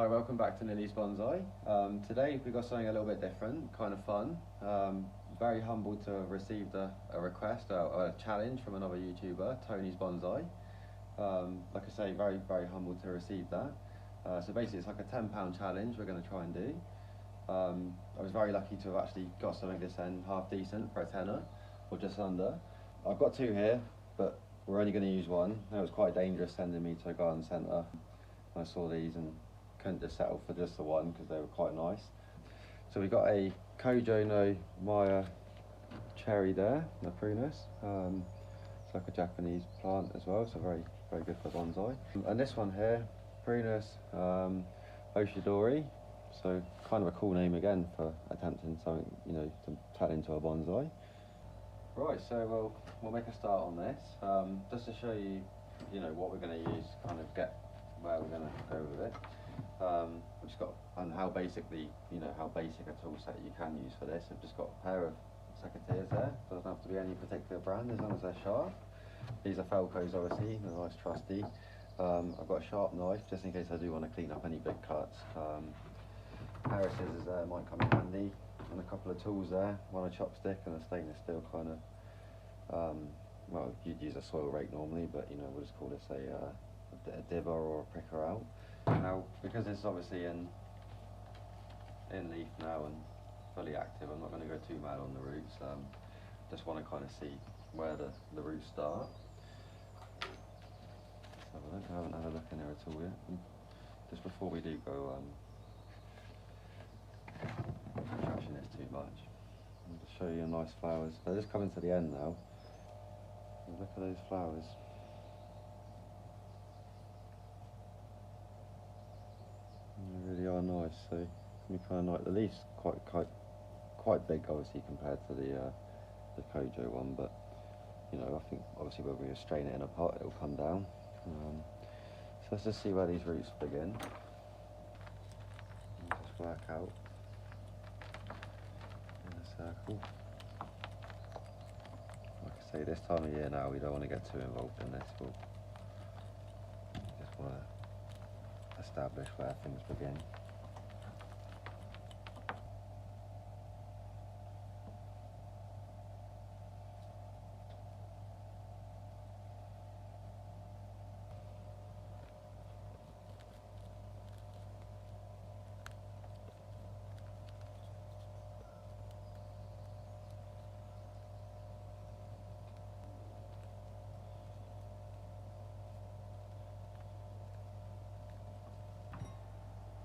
Hi, welcome back to Lily's Bonsai. Today we've got something a little bit different, kind of fun. Very humbled to have received a request, a challenge from another YouTuber, Tony's Bonsai. Like I say, very humbled to receive that. So basically it's like a £10 challenge we're going to try and do. I was very lucky to have actually got something this end half decent for a tenner, or just under. I've got two here, but we're only going to use one. It was quite dangerous sending me to a garden centre. I saw these and couldn't just settle for just the one because they were quite nice. So we got a Kojo no Maya cherry there, the Prunus. It's like a Japanese plant as well, so very good for bonsai. And this one here, Prunus Oshidori. So kind of a cool name again for attempting something, you know, to turn into a bonsai. Right, so we'll make a start on this, just to show you, you know, what we're going to use, kind of get where we're going to go with it. We've just got, and how basically, you know, how basic a tool set you can use for this. I've just got a pair of secateurs there. Doesn't have to be any particular brand as long as they're sharp. These are Felcos, obviously, they're nice, trusty. I've got a sharp knife just in case I do want to clean up any big cuts. A pair of scissors there might come in handy, and a couple of tools there. One a chopstick and a stainless steel kind of. Well, you'd use a soil rake normally, but you know, we'll just call this a dibber or a pricker out. Now, because it's obviously in leaf now and fully active, I'm not going to go too mad on the roots. Just want to kind of see where the roots start. So I haven't had a look in there at all yet. And just before we do go trashing this too much, I'll just show you nice flowers. They're just coming to the end now. Look at those flowers. They really are nice. So can be kind of like the leaves quite big, obviously compared to the Kojo one, but you know, I think obviously when we strain it in a pot, it'll come down. So let's just see where these roots begin. And just work out in a circle. Like I say, this time of year now, we don't want to get too involved in this. We just want to establish where things begin.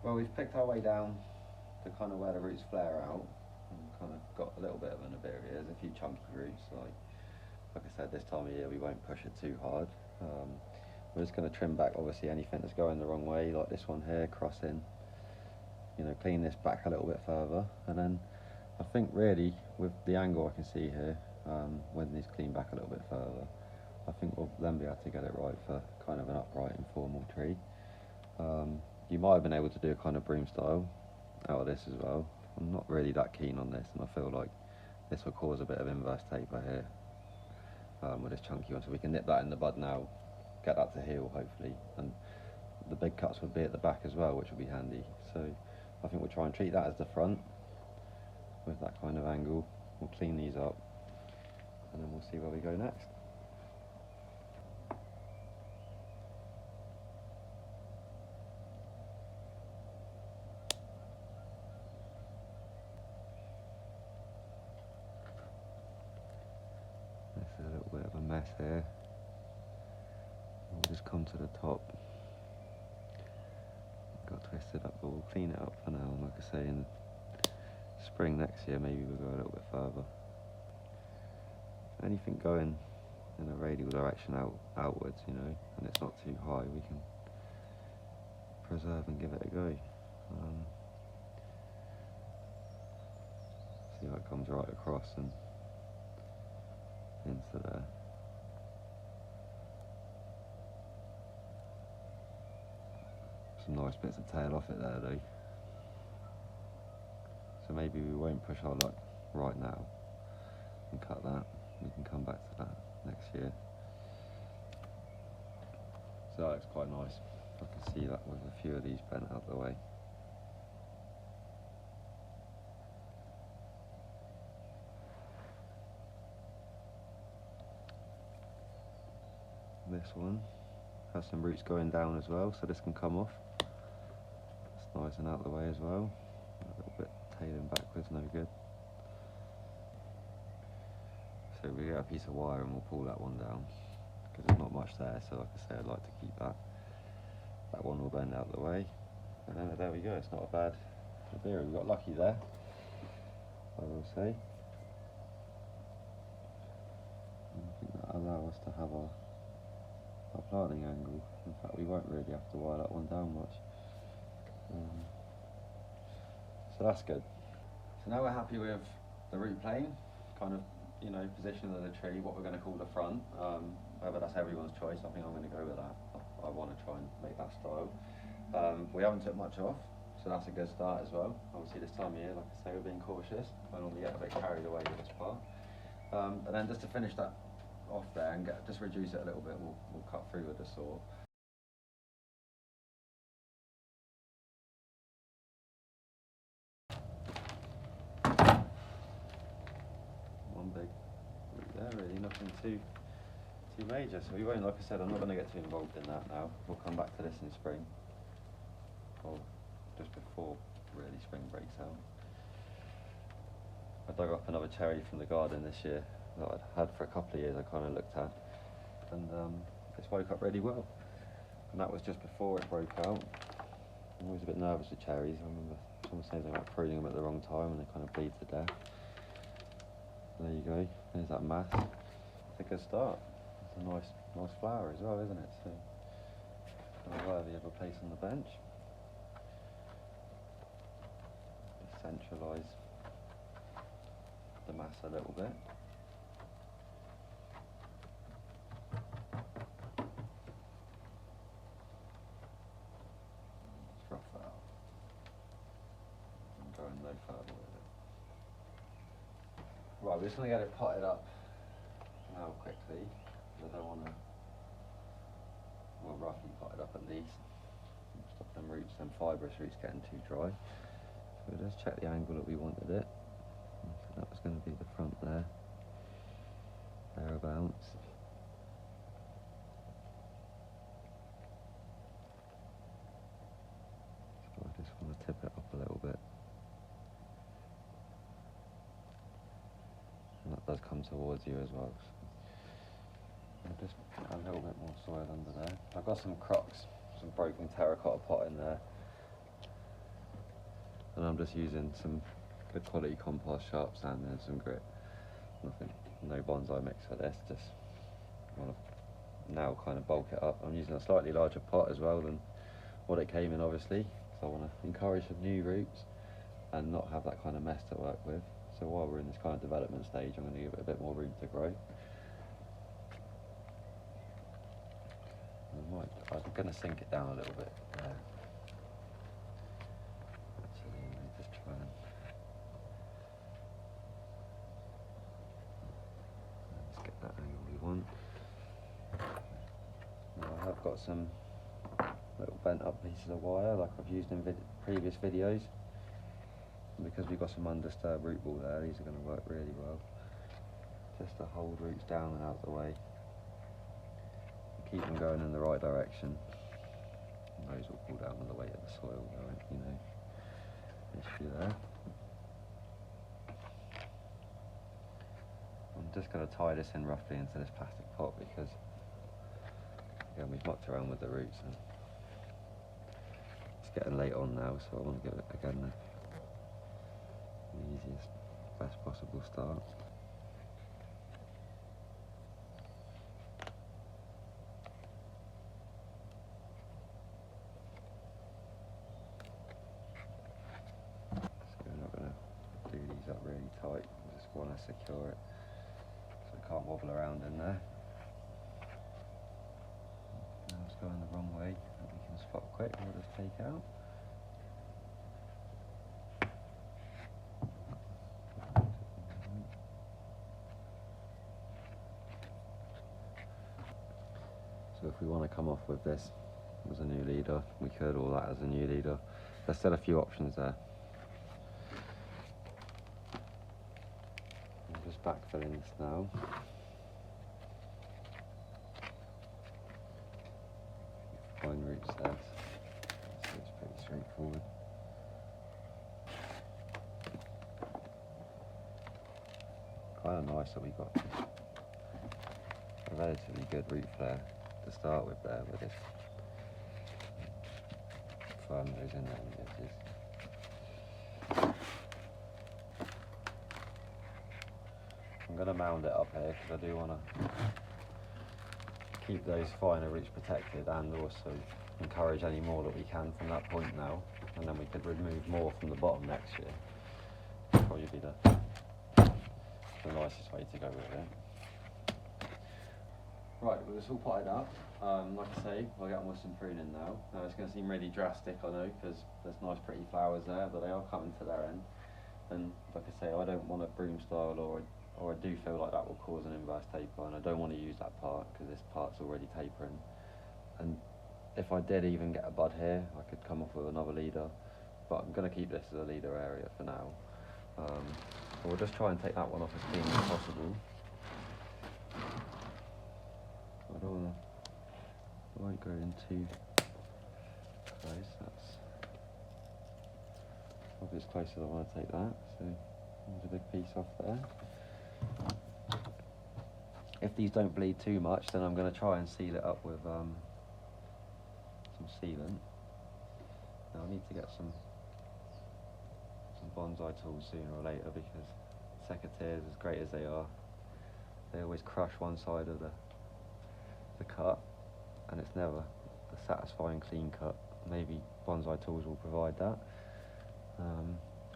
Well, we've picked our way down to kind of where the roots flare out, and kind of got a little bit of an area. There's a few chunky roots, like I said, this time of year we won't push it too hard. We're just going to trim back obviously anything that's going the wrong way, like this one here, crossing, you know, clean this back a little bit further, and then I think really with the angle I can see here, when these clean back a little bit further, I think we'll then be able to get it right for kind of an upright and formal tree. You might have been able to do a kind of broom style out of this as well. I'm not really that keen on this, and I feel like this will cause a bit of inverse taper here with this chunky one, so we can nip that in the bud now, get that to heal hopefully, and the big cuts would be at the back as well, which will be handy. So I think we'll try and treat that as the front with that kind of angle. We'll clean these up and then we'll see where we go next. A little bit of a mess here. We'll just come to the top. Got twisted up, but we'll clean it up for now. And like I say, in spring next year, maybe we'll go a little bit further. Anything going in a radial direction outwards, you know, and it's not too high, we can preserve and give it a go. See how it comes right across and into there. Some nice bits of tail off it there though. So maybe we won't push our luck right now and cut that. We can come back to that next year. So that looks quite nice. I can see that with a few of these bent out the way. This one has some roots going down as well, so this can come off. It's nice and out the way as well. A little bit tailing backwards, no good. So we get a piece of wire and we'll pull that one down, because there's not much there, so like I say, I'd like to keep that. That one will bend out the way. And then there we go, it's not a bad idea. We got lucky there, I will say. And I think that allows us to have our planting angle. In fact, we won't really have to wire that one down much. So that's good. So now we're happy with the root plane, kind of, you know, position of the tree, what we're going to call the front. Whether that's everyone's choice, I think I'm going to go with that. I want to try and make that style. We haven't took much off, so that's a good start as well. Obviously this time of year, like I say, we're being cautious. I normally get a bit carried away with this part. And then just to finish that off there and just reduce it a little bit, we'll cut through with the saw. One big root there, really nothing too major. So we won't, like I said, I'm not going to get too involved in that now. We'll come back to this in spring, or just before really spring breaks out. I dug up another cherry from the garden this year that I'd had for a couple of years. I kind of looked at, and it's woke up really well. And that was just before it broke out. I'm always a bit nervous with cherries. I remember someone saying about pruning them at the wrong time and they kind of bleed to death. There you go. There's that mass. It's a good start. It's a nice flower as well, isn't it? So, worthy of a place on the bench. Centralise the mass a little bit. Let's rough that out. I'm going no further with it. Right, we're just going to get it potted up now quickly, because I don't want to, well, roughly potted up at least. Stop them roots, them fibrous roots getting too dry. So we'll just check the angle that we wanted it. So that was going to be the front there, thereabouts. So I just want to tip it up a little bit. And that does come towards you as well. So I'll just put a little bit more soil under there. I've got some crocks, some broken terracotta pot in there. And I'm just using some good quality compost, sharp sand and some grit. Nothing, no bonsai mix for this, just want to now kind of bulk it up. I'm using a slightly larger pot as well than what it came in, obviously, because I want to encourage some new roots and not have that kind of mess to work with. So while we're in this kind of development stage, I'm going to give it a bit more room to grow. I'm going to sink it down a little bit. Actually, let me just try and let's get that angle we want. Now I have got some little bent up pieces of wire like I've used in previous videos. And because we've got some undisturbed root ball there, these are going to work really well. Just to hold roots down and out of the way. Keep them going in the right direction. And those will pull down with the weight of the soil going, you know, issue there. I'm just going to tie this in roughly into this plastic pot because, again, we've mucked around with the roots and it's getting late on now, so I want to give it, again, the easiest, best possible start. Up really tight, I just want to secure it so it can't wobble around in there. Now it's going the wrong way, that we can spot quick, we'll just take out. So if we want to come off with this as a new leader, we could, or that as a new leader. There's still a few options there. I'm just backfilling this now. Fine roots there, so it's pretty straightforward. Kind of nice that we got a relatively good root flare to start with there, with this firm those in there on the edges. I'm going to mound it up here because I do want to keep those finer roots protected and also encourage any more that we can from that point now, and then we could remove more from the bottom next year. Probably be the nicest way to go with it. Right, well, it's all potted up. Like I say, I'll get on with some pruning now. Now it's going to seem really drastic, I know, because there's nice pretty flowers there, but they are coming to their end. And like I say, I don't want a broom style, or I do feel like that will cause an inverse taper, and I don't want to use that part because this part's already tapering. And if I did even get a bud here, I could come off with another leader, but I'm going to keep this as a leader area for now. We'll just try and take that one off as clean as possible. I won't go in too close. That's probably as close as I want to take that. So there's a big piece off there. If these don't bleed too much, then I'm going to try and seal it up with some sealant. Now I need to get some bonsai tools sooner or later, because secateurs, as great as they are, they always crush one side of the cut, and it's never a satisfying clean cut. Maybe bonsai tools will provide that.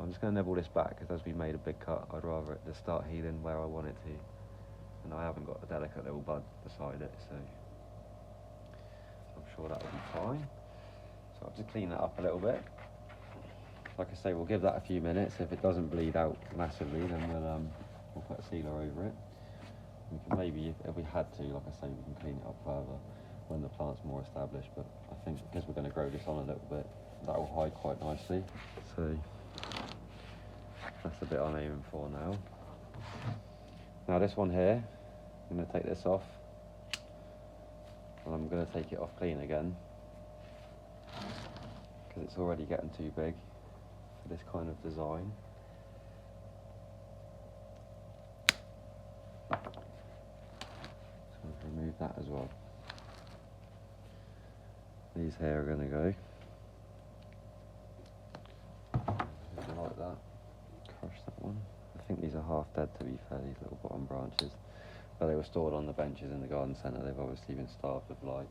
I'm just going to nibble this back, because as we made a big cut, I'd rather it just start healing where I want it to, and I haven't got a delicate little bud beside it, so I'm sure that will be fine. So I'll just clean that up a little bit. Like I say, we'll give that a few minutes. If it doesn't bleed out massively, then we'll put a sealer over it. We can maybe, if we had to, like I say, we can clean it up further when the plant's more established, but I think because we're going to grow this on a little bit, that will hide quite nicely. So that's the bit I'm aiming for now. Now this one here, I'm going to take this off, and I'm going to take it off clean again, because it's already getting too big for this kind of design. So I'll remove that as well. These here are going to go. Like that. Crush that one. I think these are half dead, to be fair, these little bottom branches. But they were stored on the benches in the garden centre. They've obviously been starved of light.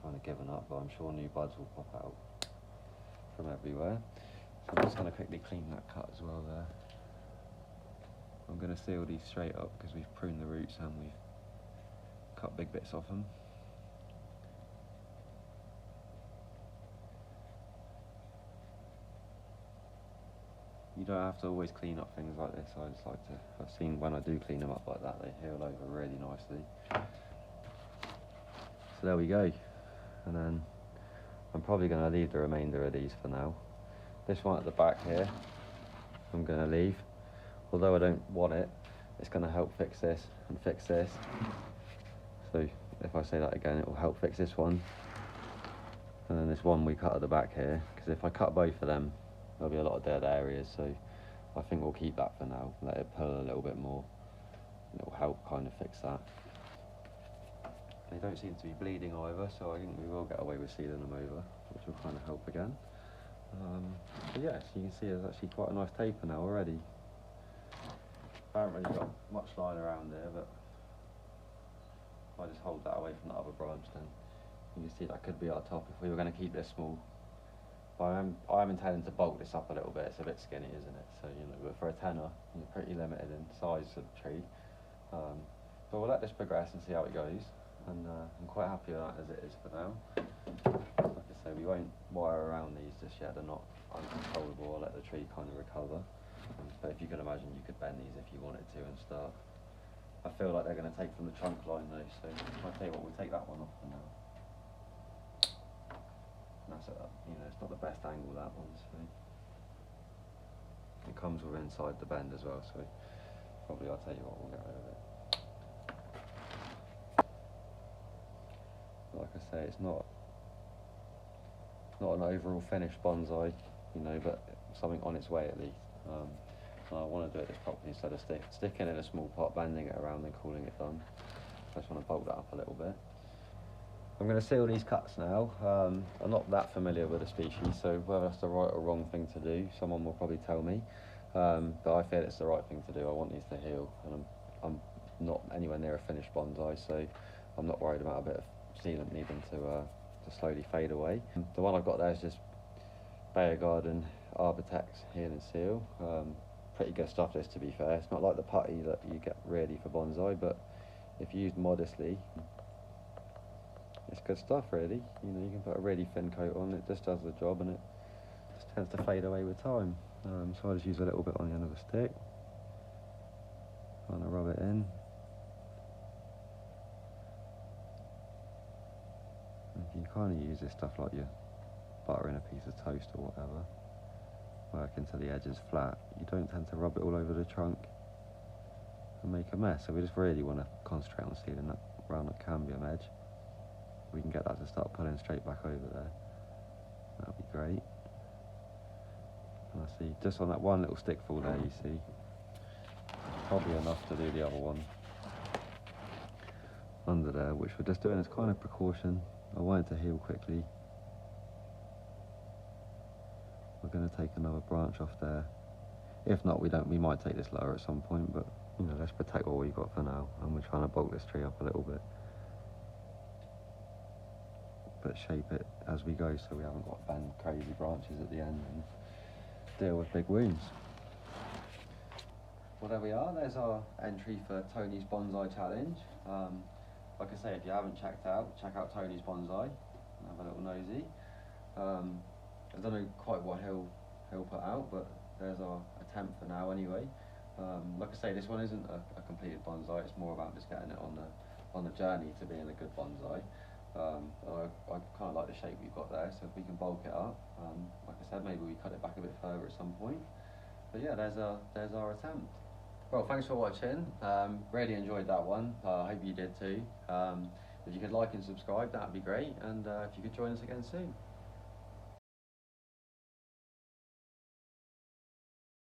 Kind of given up, but I'm sure new buds will pop out from everywhere. So I'm just going to quickly clean that cut as well there. I'm going to seal these straight up because we've pruned the roots and we've cut big bits off them. You don't have to always clean up things like this. I just like to, I've seen when I do clean them up like that, they heal over really nicely. So there we go. And then I'm probably going to leave the remainder of these for now. This one at the back here, I'm going to leave. Although I don't want it, it's going to help fix this and fix this. So if I say that again, it will help fix this one. And then this one we cut at the back here, because if I cut both of them, there'll be a lot of dead areas, so I think we'll keep that for now, let it pull a little bit more, and it will help kind of fix that. They don't seem to be bleeding either, so I think we will get away with sealing them over, which will kind of help again. But yeah, so you can see there's actually quite a nice taper now already. I haven't really got much line around there, but if I just hold that away from the other branch, then you can see that could be our top if we were going to keep this small. I'm intending to bulk this up a little bit. It's a bit skinny, isn't it? So, you know, but for a tenner, you're pretty limited in size of the tree. But we'll let this progress and see how it goes. And I'm quite happy with that as it is for now. Like I say, we won't wire around these just yet. They're not uncontrollable. I'll let the tree kind of recover. But if you can imagine, you could bend these if you wanted to and start. I feel like they're going to take from the trunk line though, so I'll tell you what, we'll take that one off for now. That's it's not the best angle, that one, so it comes with inside the bend as well, so probably I'll tell you what, we'll get rid of it. Like I say, it's not an overall finished bonsai, but something on its way at least. And I want to do it this properly instead of sticking it in a small pot, bending it around and calling it done. I just want to bulk that up a little bit. I'm going to seal these cuts now. I'm not that familiar with the species, so whether that's the right or wrong thing to do, someone will probably tell me. But I feel it's the right thing to do. I want these to heal, and I'm not anywhere near a finished bonsai, so I'm not worried about a bit of sealant needing to slowly fade away. The one I've got there is just Bayer Garden Arbortex Heal and Seal. Pretty good stuff, this, to be fair. It's not like the putty that you get ready for bonsai, but if used modestly, it's good stuff, really. You can put a really thin coat on, it just does the job, and it just tends to fade away with time. So I just use a little bit on the end of a stick, kind of rub it in. And you kind of use this stuff like you're buttering a piece of toast or whatever. Work until the edge is flat. You don't tend to rub it all over the trunk and make a mess, so we just really want to concentrate on sealing that round that cambium edge. We can get that to start pulling straight back over there. That'll be great. And I see, just on that one little stickful there, you see, probably enough to do the other one under there, which we're just doing as kind of precaution. I want it to heal quickly. We're going to take another branch off there. If not, we might take this lower at some point, but let's protect what we've got for now, and we're trying to bulk this tree up a little bit, but shape it as we go so we haven't got to bend crazy branches at the end and deal with big wounds. Well, there we are. There's our entry for Tony's Bonsai Challenge. Like I say, if you haven't check out Tony's Bonsai and have a little nosy. I don't know quite what he'll put out, but there's our attempt for now anyway. Like I say, this one isn't a completed bonsai. It's more about just getting it on the journey to being a good bonsai. I kind of like the shape we've got there, so if we can bulk it up, like I said, maybe we cut it back a bit further at some point. But yeah, there's our attempt. Well, thanks for watching. Really enjoyed that one. I hope you did too. If you could like and subscribe, that'd be great, and if you could join us again soon.